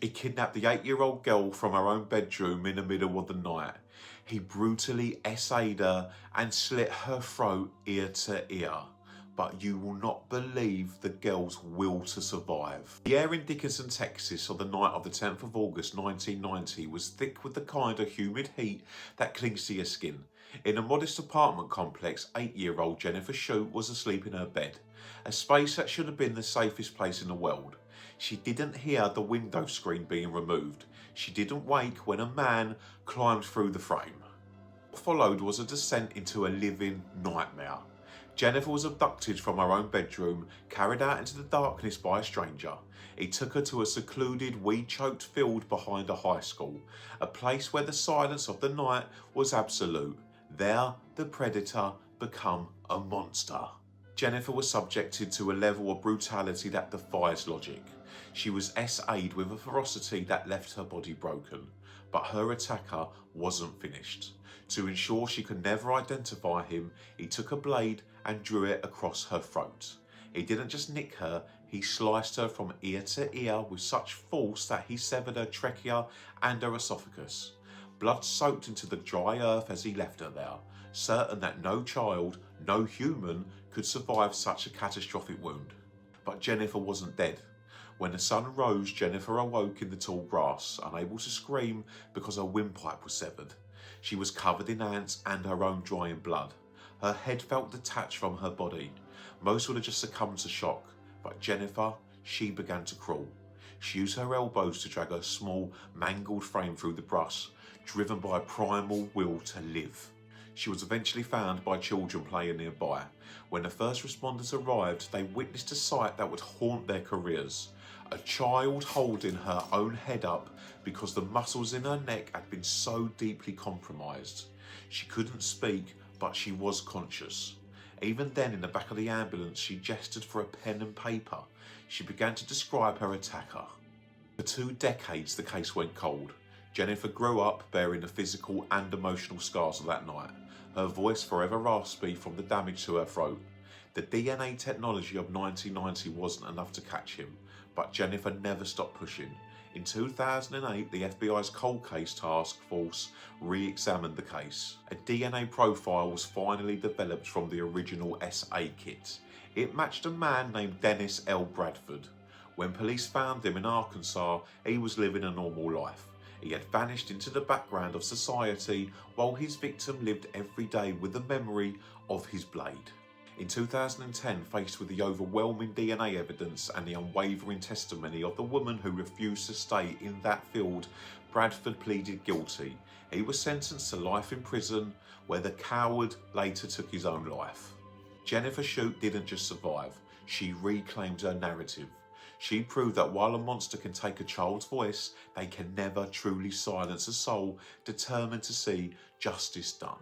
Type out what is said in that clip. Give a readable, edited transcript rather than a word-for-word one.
He kidnapped the 8-year-old girl from her own bedroom in the middle of the night. He brutally essayed her and slit her throat ear to ear. But you will not believe the girl's will to survive. The air in Dickinson, Texas on the night of the 10th of August 1990 was thick with the kind of humid heat that clings to your skin. In a modest apartment complex, 8-year-old Jennifer Schuett was asleep in her bed, a space that should have been the safest place in the world. She didn't hear the window screen being removed. She didn't wake when a man climbed through the frame. What followed was a descent into a living nightmare. Jennifer was abducted from her own bedroom, carried out into the darkness by a stranger. He took her to a secluded, weed-choked field behind a high school, a place where the silence of the night was absolute. There, the predator became a monster. Jennifer was subjected to a level of brutality that defies logic. She was SA'd with a ferocity that left her body broken, but her attacker wasn't finished. To ensure she could never identify him, he took a blade and drew it across her throat. He didn't just nick her, he sliced her from ear to ear with such force that he severed her trachea and her esophagus. Blood soaked into the dry earth as he left her there, certain that no child, no human, could survive such a catastrophic wound. But Jennifer wasn't dead. When the sun rose, Jennifer awoke in the tall grass, unable to scream because her windpipe was severed. She was covered in ants and her own drying blood. Her head felt detached from her body. Most would have just succumbed to shock, but Jennifer, she began to crawl. She used her elbows to drag her small, mangled frame through the brush, driven by a primal will to live. She was eventually found by children playing nearby. When the first responders arrived, they witnessed a sight that would haunt their careers. A child holding her own head up because the muscles in her neck had been so deeply compromised. She couldn't speak, but she was conscious. Even then, in the back of the ambulance, she gestured for a pen and paper. She began to describe her attacker. For 2 decades, the case went cold. Jennifer grew up bearing the physical and emotional scars of that night, her voice forever raspy from the damage to her throat. The DNA technology of 1990 wasn't enough to catch him, but Jennifer never stopped pushing. In 2008, the FBI's Cold Case Task Force re-examined the case. A DNA profile was finally developed from the original SA kit. It matched a man named Dennis L. Bradford. When police found him in Arkansas, he was living a normal life. He had vanished into the background of society while his victim lived every day with the memory of his blade. In 2010, faced with the overwhelming DNA evidence and the unwavering testimony of the woman who refused to stay in that field, Bradford pleaded guilty. He was sentenced to life in prison, where the coward later took his own life. Jennifer Schuett didn't just survive, she reclaimed her narrative. She proved that while a monster can take a child's voice, they can never truly silence a soul determined to see justice done.